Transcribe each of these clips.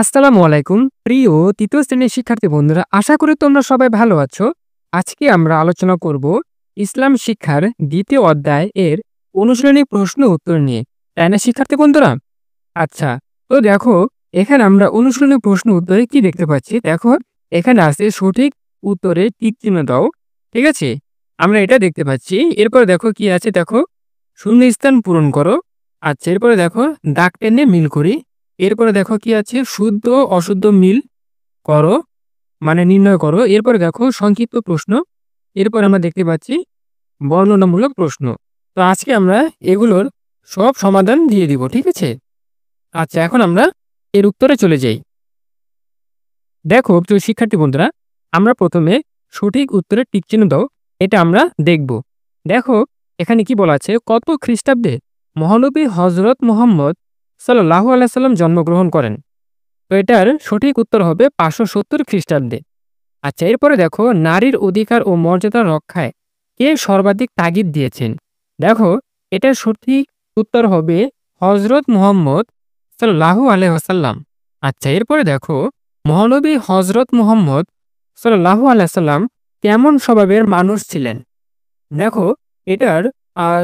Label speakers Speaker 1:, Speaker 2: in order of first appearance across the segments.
Speaker 1: আসসালামু আলাইকুম। প্রিয় তৃতীয় শ্রেণীর শিক্ষার্থী বন্ধুরা, আশা করি তোমরা সবাই ভালো আছো। আজকে আমরা আলোচনা করব ইসলাম শিক্ষার ২য় অধ্যায় এর অনুশীলনী প্রশ্ন উত্তর নিয়ে। তাই না শিক্ষার্থী বন্ধুরা? আচ্ছা, তো দেখো এখানে আমরা অনুশীলনী প্রশ্ন উত্তরে কি দেখতে পাচ্ছি? দেখো এখানে আছে সঠিক উত্তরে টিক চিহ্ন দাও। ঠিক আছে? আমরা এটা দেখতে পাচ্ছি। এরপরে দেখো কি আছে দেখো, শূন্যস্থান পূরণ করো। আচ্ছা, এরপরে দেখো দাগ টেনে মিল করি। এরপরে দেখো কি আছে, শুদ্ধ অশুদ্ধ মিল করো, মানে নির্ণয় করো। এরপরে দেখো সংক্ষিপ্ত প্রশ্ন। এরপর আমরা দেখতে পাচ্ছি বর্ণনামূলক প্রশ্ন। তো আজকে আমরা এগুলোর সব সমাধান দিয়ে দিব। ঠিক আছে? আচ্ছা, এখন আমরা এর উত্তরে চলে যাই। দেখো প্রিয় শিক্ষার্থী বন্ধুরা, আমরা প্রথমে সঠিক উত্তরে টিক চিহ্ন দাও, এটা আমরা দেখব। দেখো এখানে কি বলা আছে, কত খ্রিস্টাব্দে মহানবী হজরত মুহাম্মদ সাল্লাল্লাহু আলাইহি সাল্লাম জন্মগ্রহণ করেন? তো এটার সঠিক উত্তর হবে 570 খ্রিস্টাব্দে। আচ্ছা, এরপরে দেখো নারীর অধিকার ও মর্যাদা রক্ষায় কে সর্বাধিক তাগিদ দিয়েছেন? দেখো এটার সঠিক উত্তর হবে হজরত মুহাম্মদ সাল্লাল্লাহু আলাইহি ওয়াসাল্লাম। আচ্ছা, এরপরে দেখো মহানবী হজরত মুহাম্মদ সাল্লাল্লাহু আলাইহি সাল্লাম কেমন স্বভাবের মানুষ ছিলেন? দেখো এটার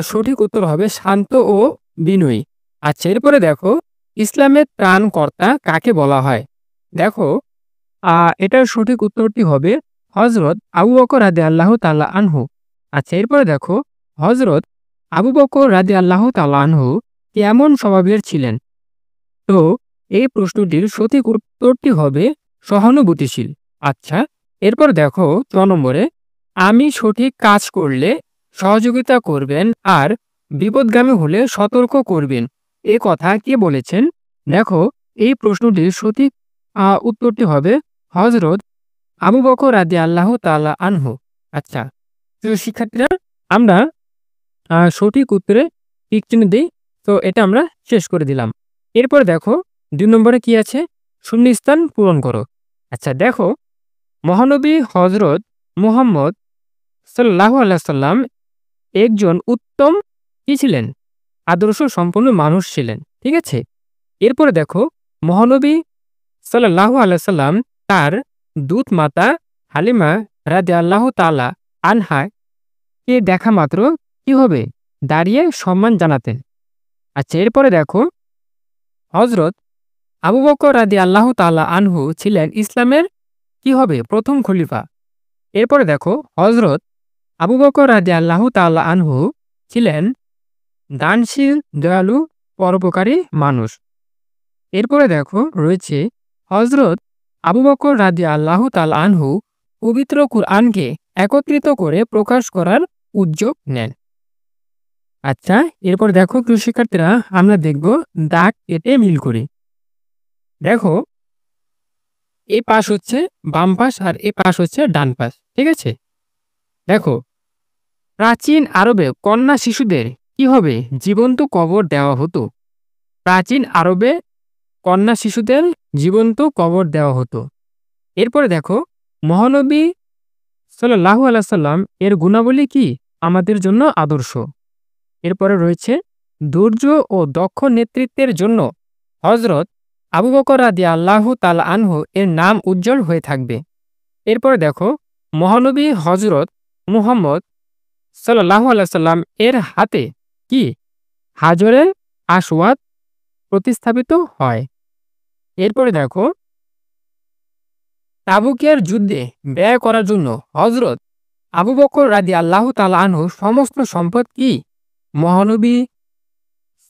Speaker 1: সঠিক উত্তর হবে শান্ত ও বিনয়ী। আচ্ছা, এরপরে দেখো ইসলামের ত্রাণকর্তা কাকে বলা হয়? দেখো এটার সঠিক উত্তরটি হবে হজরত আবু বকর রাদিয়াল্লাহু তাআলা আনহু। আচ্ছা, এরপরে দেখো হজরত আবু বকর রাদিয়াল্লাহু তাআলা আনহু কেমন স্বভাবের ছিলেন? তো এই প্রশ্নটির সঠিক উত্তরটি হবে সহানুভূতিশীল। আচ্ছা, এরপর দেখো ৬ নম্বরে, আমি সঠিক কাজ করলে সহযোগিতা করবেন আর বিপদগামী হলে সতর্ক করবেন, এ কথা কে বলেছেন? দেখো এই প্রশ্নটির সঠিক উত্তরটি হবে হজরত আবু বকর রাদিয়াল্লাহু তাআলা আনহু। আচ্ছা, প্রিয় শিক্ষার্থীরা, আমরা সঠিক উত্তরে টিক চিহ্ন দিই। তো এটা আমরা শেষ করে দিলাম। এরপর দেখো ২ নম্বরে কি আছে, শূন্যস্থান পূরণ করো। আচ্ছা, দেখো মহানবী হজরত মুহাম্মদ সাল্লাল্লাহু আলাইহি সাল্লাম একজন উত্তম কি ছিলেন? আদর্শ সম্পন্ন মানুষ ছিলেন। ঠিক আছে? এরপরে দেখো মহানবী সাল্লাল্লাহু আলাইহি সাল্লাম তার দূত মাতা হালিমা রাদিয়াল্লাহু তাআলা আনহা কে দেখা মাত্র কি হবে? দাঁড়িয়ে সম্মান জানাতেন। আচ্ছা, এরপরে দেখো হজরত আবু বকর রাদিয়াল্লাহু তাআলা আনহু ছিলেন ইসলামের কি হবে? প্রথম খলিফা। এরপরে দেখো হজরত আবু বকর রাদিয়াল্লাহু তাআলা আনহু ছিলেন দানশীল, দয়ালু, পরোপকারী মানুষ। এরপরে দেখো রয়েছে হজরত আবু বকর রাদিয়াল্লাহু তাআলা আনহু পবিত্র কুরআনকে একত্রিত করে প্রকাশ করার উদ্যোগ নেন। আচ্ছা, এরপর দেখো প্রিয় শিক্ষার্থীরা, আমরা দেখব দাগ কেটে মিল করি। দেখো এ পাশ হচ্ছে বাম পাশ আর এ পাশ হচ্ছে ডান পাশ। ঠিক আছে? দেখো প্রাচীন আরবে কন্যা শিশুদের কি হবে? জীবন্ত কবর দেওয়া হতো। প্রাচীন আরবে কন্যা শিশুদের জীবন্ত কবর দেওয়া হতো। এরপরে দেখো মহানবী সাল্লাল্লাহু আলাইহি সাল্লাম এর গুণাবলী কি আমাদের জন্য আদর্শ? এরপরে রয়েছে ধৈর্য ও দক্ষ নেতৃত্বের জন্য হজরত আবু বকর রাদিয়াল্লাহু তাআলা আনহু এর নাম উজ্জ্বল হয়ে থাকবে। এরপরে দেখো মহানবী হজরত মুহাম্মদ সাল্লাল্লাহু আলাইহি সাল্লাম এর হাতে কি হাজরে আসওয়াদ প্রতিস্থাপিত হয়। এরপরে দেখো তাবুকের যুদ্ধে ব্যয় করার জন্য হজরত আবু বকর রাদিয়াল্লাহু তাআলা আনহু সমস্ত সম্পদ কি মহানবী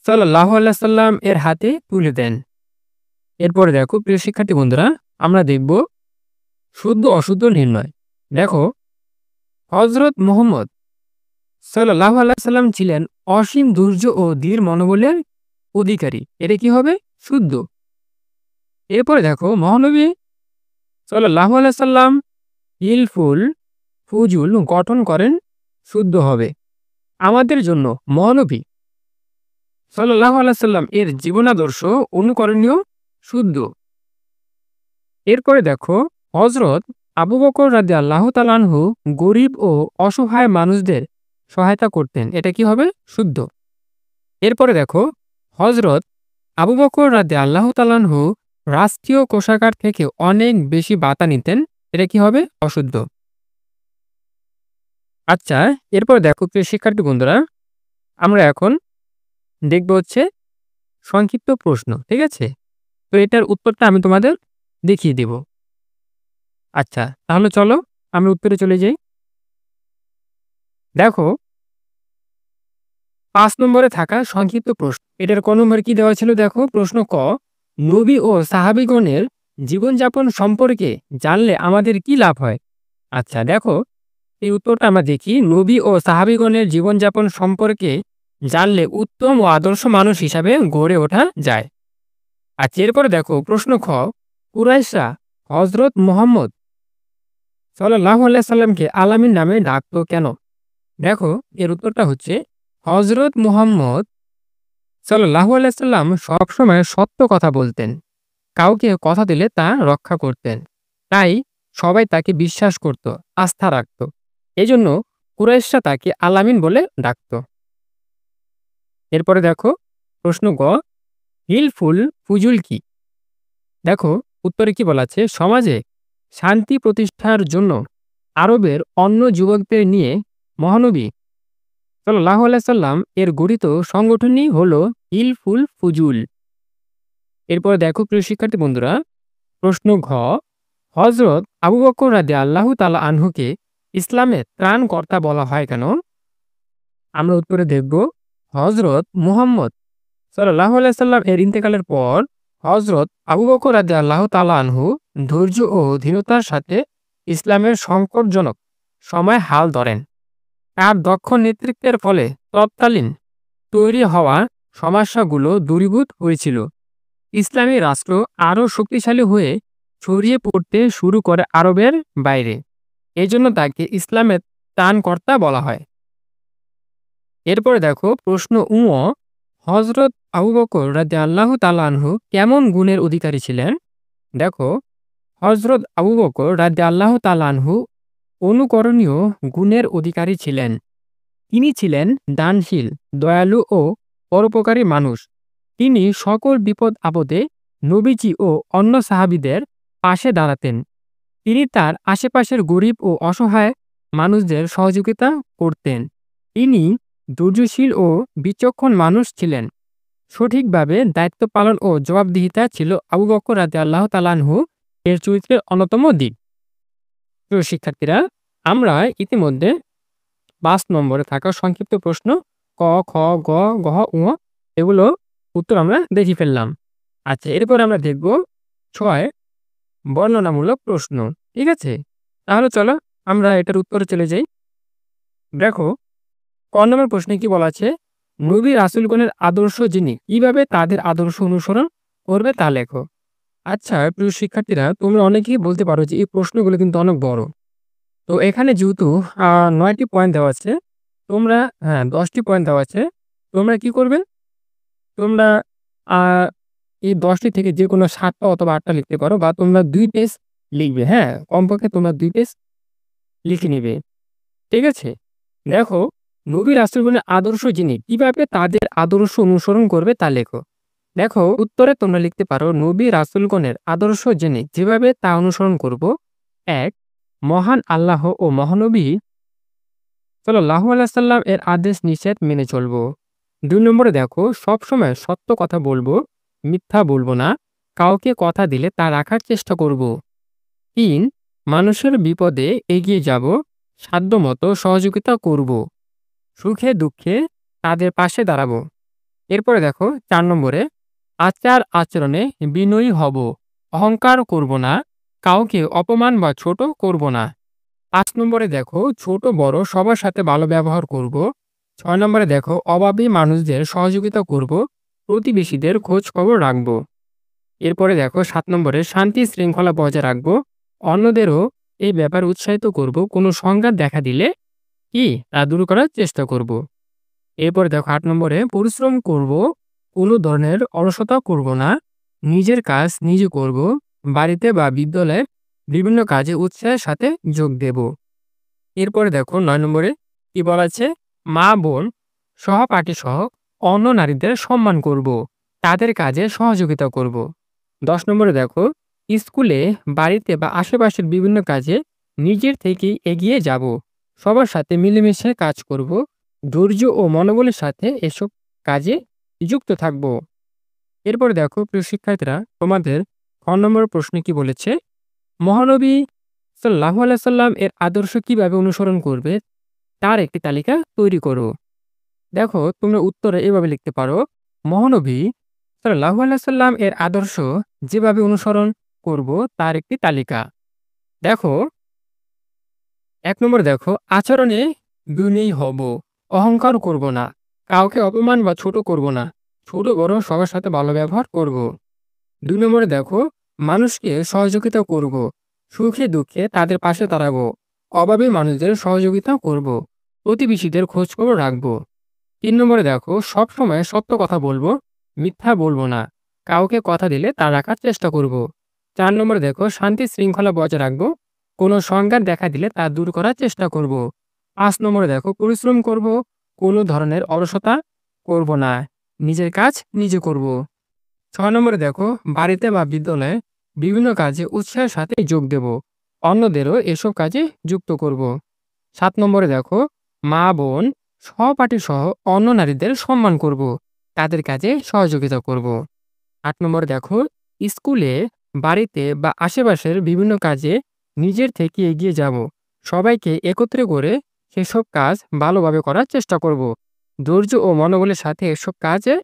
Speaker 1: সাল্লাল্লাহু আলাইহি সাল্লাম এর হাতে তুলে দেন। এরপরে দেখো প্রিয় শিক্ষার্থী বন্ধুরা, আমরা দেখব শুদ্ধ অশুদ্ধ নির্ণয়। দেখো হজরত মুহাম্মদ সাল্লাল্লাহু আলাইহি সাল্লাম ছিলেন অসীম ধৈর্য ও দৃঢ় মনোবলের অধিকারী, এটা কি হবে? শুদ্ধ। এরপরে দেখো মহানবী সাল্লাল্লাহু আলাইহি সাল্লাম হিলফুল ফুজুল গঠন করেন, শুদ্ধ হবে। আমাদের জন্য মহানবী সাল্লাল্লাহু আলাইহি সাল্লাম এর জীবনাদর্শ অনুকরণীয়, শুদ্ধ। এরপরে দেখো হজরত আবু বকর রাদিয়াল্লাহু তাআলা আনহু গরিব ও অসহায় মানুষদের সহায়তা করতেন, এটা কি হবে? শুদ্ধ। এরপরে দেখো হজরত আবু বকর রাদিয়াল্লাহু তাআলা আনহু রাষ্ট্রীয় কোষাগার থেকে অনেক বেশি ভাতা নিতেন, এটা কি হবে? অশুদ্ধ। আচ্ছা, এরপর দেখো প্রিয় শিক্ষার্থী বন্ধুরা, আমরা এখন দেখব হচ্ছে সংক্ষিপ্ত প্রশ্ন। ঠিক আছে? তো এটার উত্তরটা আমি তোমাদের দেখিয়ে দেব। আচ্ছা, তাহলে চলো আমরা উত্তরে চলে যাই। দেখো ৫ নম্বরে থাকা সংক্ষিপ্ত প্রশ্ন। এটার ক নম্বরে কি দেওয়া ছিল দেখো, প্রশ্ন ক, নবী ও সাহাবীগণের জীবনযাপন সম্পর্কে জানলে আমাদের কি লাভ হয়? আচ্ছা দেখো, এই উত্তরটা আমরা দেখি। নবী ও সাহাবীগণের জীবনযাপন সম্পর্কে জানলে উত্তম ও আদর্শ মানুষ হিসাবে গড়ে ওঠা যায়। আচ্ছা, এরপরে দেখো প্রশ্ন খ, কুরাইশরা হযরত মুহাম্মদ সাল্লাল্লাহু আলাইহি সাল্লামকে আল-আমিন নামে ডাকতো কেন? দেখো, এর উত্তরটা হচ্ছে হযরত মুহাম্মদ সাল্লাল্লাহু আলাইহি সাল্লাম সবসময় সত্য কথা বলতেন। কাউকে কথা দিলে তা রক্ষা করতেন। তাই সবাই তাকে বিশ্বাস করত, আস্থা রাখত। এজন্য কুরাইশরা তাকে আল-আমিন বলে ডাকত। এরপরে দেখো প্রশ্ন গ, হিলফুল ফুজুল কি? দেখো, উত্তরে কি বলা আছে, সমাজে শান্তি প্রতিষ্ঠার জন্য আরবের অন্য যুবকদের নিয়ে মহানবী সাল্লাল্লাহু আলাইহি সাল্লাম এর গঠিত সংগঠনই হলো হিলফুল ফুজুল। এরপরে দেখো প্রিয় শিক্ষার্থী বন্ধুরা, প্রশ্ন ঘ, হযরত আবু বকর রাদিয়াল্লাহু তাআলা আনহুকে ইসলামের ত্রাণকর্তা বলা হয় কেন? আমরা উত্তরে দেখব, হযরত মুহাম্মদ সাল্লাল্লাহু আলাইহি সাল্লাম এর ইন্তেকালের পর হযরত আবু বকর রাদিয়াল্লাহু তাআলা আনহু ধৈর্য ও দৃঢ়তার সাথে ইসলামের সংকটজনক সময় হাল ধরেন। তার দক্ষ নেতৃত্বের ফলে তৎকালীন তৈরি হওয়া সমস্যাগুলো দূরীভূত হয়েছিল। ইসলামী রাষ্ট্র আরও শক্তিশালী হয়ে ছড়িয়ে পড়তে শুরু করে আরবের বাইরে। এজন্য তাকে ইসলামের ত্রাণকর্তা বলা হয়। এরপরে দেখো প্রশ্ন উ, হযরত আবু বকর রাদিয়াল্লাহু তাআলা আনহু কেমন গুণের অধিকারী ছিলেন? দেখো, হযরত আবু বকর রাদিয়াল্লাহু তাআলা আনহু অনুকরণীয় গুণের অধিকারী ছিলেন। তিনি ছিলেন দানশীল, দয়ালু ও পরোপকারী মানুষ। তিনি সকল বিপদ আপদে নবীজি ও অন্য সাহাবীদের পাশে দাঁড়াতেন। তিনি তার আশেপাশের গরিব ও অসহায় মানুষদের সহযোগিতা করতেন। তিনি ধৈর্যশীল ও বিচক্ষণ মানুষ ছিলেন। সঠিকভাবে দায়িত্ব পালন ও জবাবদিহিতা ছিল আবু বকর রাদিয়াল্লাহু তাআলা আনহু এর চরিত্রের অন্যতম দিক। প্রিয় শিক্ষার্থীরা, আমরা ইতিমধ্যে ৫ নম্বরে থাকা সংক্ষিপ্ত প্রশ্ন ক, খ, গ, ঘ, ঙ এগুলো উত্তর আমরা দেখে ফেললাম। আচ্ছা, এরপর আমরা দেখব ৬ বর্ণনামূলক প্রশ্ন। ঠিক আছে? তাহলে চলো আমরা এটার উত্তরে চলে যাই। দেখো, ক নম্বর প্রশ্নে কি বলা আছে, নবী রাসূলগণের আদর্শ যিনি, কিভাবে তাদের আদর্শ অনুসরণ করবে তা লেখো। আচ্ছা প্রিয় শিক্ষার্থীরা, তোমরা অনেকেই বলতে পারো যে এই প্রশ্নগুলো কিন্তু অনেক বড়। তো এখানে যেহেতু ৯ টি পয়েন্ট দেওয়া আছে, তোমরা ১০ টি পয়েন্ট দেওয়া আছে। তোমরা কি করবে? তোমরা আ এই ১০ টি থেকে যেকোনো ৭ টা অথবা ৮ টা লিখতে পারো, বা তোমরা ২ পেজ লিখবে। হ্যাঁ? কমপক্ষে তোমরা ২ পেজ লিখে নিবে। ঠিক আছে? দেখো, নবী রাসূলগণের আদর্শ যিনি, কিভাবে তাদের আদর্শ অনুসরণ করবে তা লেখো। দেখো, উত্তরে তোমরা লিখতে পারো, নবী রাসূলগণের আদর্শ জেনে যেভাবে তা অনুসরণ করব। ১, মহান আল্লাহ ও মহানবী সাল্লাল্লাহু আলাইহি সাল্লাম এর আদেশ নিষেধ মেনে চলব। ২ নম্বরে দেখো, সবসময় সত্য কথা বলব, মিথ্যা বলব না। কাউকে কথা দিলে তা রাখার চেষ্টা করব। ৩, মানুষের বিপদে এগিয়ে যাব, সাধ্যমতো সহযোগিতা করব। সুখে দুঃখে তাদের পাশে দাঁড়াবো। এরপরে দেখো ৪ নম্বরে, আচার আচরণে বিনয়ী হব, অহংকার করব না, কাউকে অপমান বা ছোট করব না। ৫ নম্বরে দেখো, ছোট বড় সবার সাথে ভালো ব্যবহার করব। ৬ নম্বরে দেখো, অভাবী মানুষদের সহযোগিতা করব, প্রতিবেশীদের খোঁজ খবর রাখব। এরপরে দেখো ৭ নম্বরে, শান্তি শৃঙ্খলা বজায় রাখব, অন্যদেরও এই ব্যাপারে উৎসাহিত করব, কোনো সংঘাত দেখা দিলে কি তা দূর করার চেষ্টা করব। এরপরে দেখো ৮ নম্বরে, পরিশ্রম করব, কোনো ধরনের অলসতা করব না, নিজের কাজ নিজে করব, বাড়িতে বা বিদ্যালয়ে বিভিন্ন কাজে উৎসাহের সাথে যোগ দেব। এরপরে দেখো ৯ নম্বরে কি বলা আছে, মা বোন সহপাঠী সহ অন্য নারীদের সম্মান করব, তাদের কাজে সহযোগিতা করব। 10 নম্বরে দেখো, স্কুলে, বাড়িতে বা আশেপাশের বিভিন্ন কাজে নিজের থেকেই এগিয়ে যাব। সবার সাথে মিলেমিশে কাজ করব। ধৈর্য ও মনোবলের সাথে এসব কাজে যুক্ত থাকব। এরপরে দেখো প্রিয় শিক্ষার্থীরা, তোমাদের খ নম্বর প্রশ্নে কি বলেছে? মহানবী সাল্লাল্লাহু আলাইহি সাল্লাম এর আদর্শ কিভাবে অনুসরণ করবে তার একটি তালিকা তৈরি করো। দেখো তোমরা উত্তরে এভাবে লিখতে পারো, মহানবী সাল্লাল্লাহু আলাইহি সাল্লাম এর আদর্শ যেভাবে অনুসরণ করব তার একটি তালিকা। দেখো ১ নম্বরে দেখো, আচরণে বিনয়ী হব, অহংকার করব না, কাউকে অপমান বা ছোট করব না, ছোট বড় সবার সাথে ভালো ব্যবহার করব। ২ নম্বরে দেখো, মানুষকে সহযোগিতা করব, সুখে দুঃখে তাদের পাশে দাঁড়াবো, অভাবী মানুষদের সহযোগিতা করব, প্রতিবেশীদের খোঁজখবর রাখবো। ৩ নম্বরে দেখো, সবসময় সত্য কথা বলবো, মিথ্যা বলবো না, কাউকে কথা দিলে তা রাখার চেষ্টা করব। ৪ নম্বরে দেখো, শান্তি শৃঙ্খলা বজায় রাখবো, কোনো সংঘাত দেখা দিলে তা দূর করার চেষ্টা করব। ৫ নম্বরে দেখো, পরিশ্রম করব, কোনো ধরনের অলসতা করব না, নিজের কাজ নিজে করব। ৬ নম্বরে দেখো, বাড়িতে বা বিদ্যালয়ে বিভিন্ন কাজে উৎসাহের সাথে যোগ দেব, অন্যদেরও এসব কাজে যুক্ত করব। ৭ নম্বরে দেখো, মা বোন সহপাঠী সহ অন্য নারীদের সম্মান করব, তাদের কাজে সহযোগিতা করব। ৮ নম্বরে দেখো, স্কুলে, বাড়িতে বা আশেপাশের বিভিন্ন কাজে নিজের থেকে এগিয়ে যাব, সবাইকে একত্রে করে সেসব কাজ ভালোভাবে করার চেষ্টা করব। ধৈর্য ও মনোবলের সাথে এসব কাজে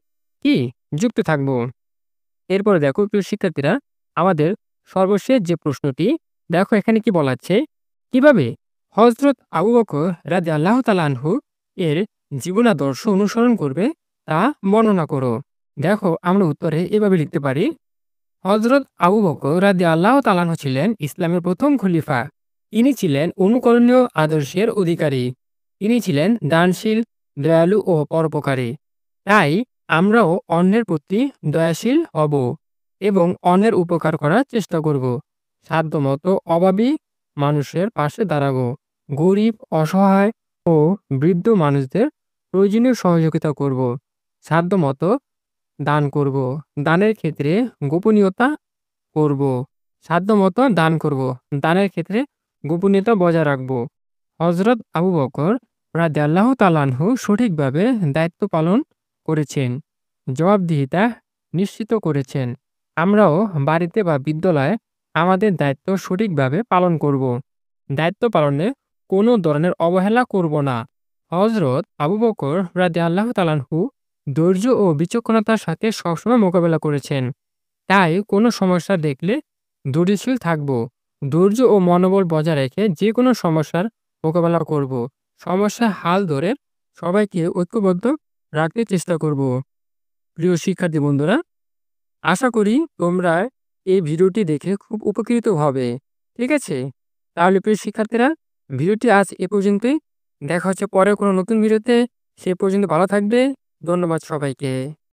Speaker 1: কি যুক্ত থাকব। এরপরে দেখো প্রিয় শিক্ষার্থীরা, আমাদের সর্বশেষ যে প্রশ্নটি, দেখো এখানে কি বলা আছে, কিভাবে হযরত আবু বকর রাদিয়াল্লাহু তাআলা আনহু এর জীবনাদর্শ অনুসরণ করবে তা বর্ণনা করো। দেখো আমরা উত্তরে এভাবে লিখতে পারি, হযরত আবু বকর রাদিয়াল্লাহু তাআলা আনহু ছিলেন ইসলামের প্রথম খলিফা। ইনি ছিলেন অনুকরণীয় আদর্শের অধিকারী। ইনি ছিলেন দানশীল, দয়ালু ও পরোপকারী। তাই আমরাও অন্যের প্রতি দয়াশীল হব এবং অন্যের উপকার করার চেষ্টা করব। সাধ্যমতো অভাবী মানুষের পাশে দাঁড়াবো। গরিব, অসহায় ও বৃদ্ধ মানুষদের প্রয়োজনীয় সহযোগিতা করব। সাধ্যমতো দান করব। দানের ক্ষেত্রে গোপনীয়তা করব। সাধ্যমতো দান করব। দানের ক্ষেত্রে গোপনীয়তা বজায় রাখব। হযরত আবু বকর রাদিয়াল্লাহু তাআলা আনহু সঠিকভাবে দায়িত্ব পালন করেছেন, জবাবদিহিতা নিশ্চিত করেছেন। আমরাও বাড়িতে বা বিদ্যালয়ে আমাদের দায়িত্ব সঠিকভাবে পালন করব। দায়িত্ব পালনে কোনো ধরনের অবহেলা করব না। হযরত আবু বকর রাদিয়াল্লাহু তাআলা আনহু ধৈর্য ও বিচক্ষণতার সাথে সবসময় মোকাবেলা করেছেন। তাই কোনো সমস্যা দেখলে ধৈর্যশীল থাকব। ধৈর্য ও মনোবল বজায় রেখে যে কোনো সমস্যার মোকাবেলা করব। সমস্যার হাল ধরে সবাইকে ঐক্যবদ্ধ রাখতে চেষ্টা করব। প্রিয় শিক্ষার্থী বন্ধুরা, আশা করি তোমরা এই ভিডিওটি দেখে খুব উপকৃত হবে। ঠিক আছে? তাহলে প্রিয় শিক্ষার্থীরা, ভিডিওটি আজ এ পর্যন্তই। দেখা হচ্ছে পরে কোনো নতুন ভিডিওতে। সে পর্যন্ত ভালো থাকবে। ধন্যবাদ সবাইকে।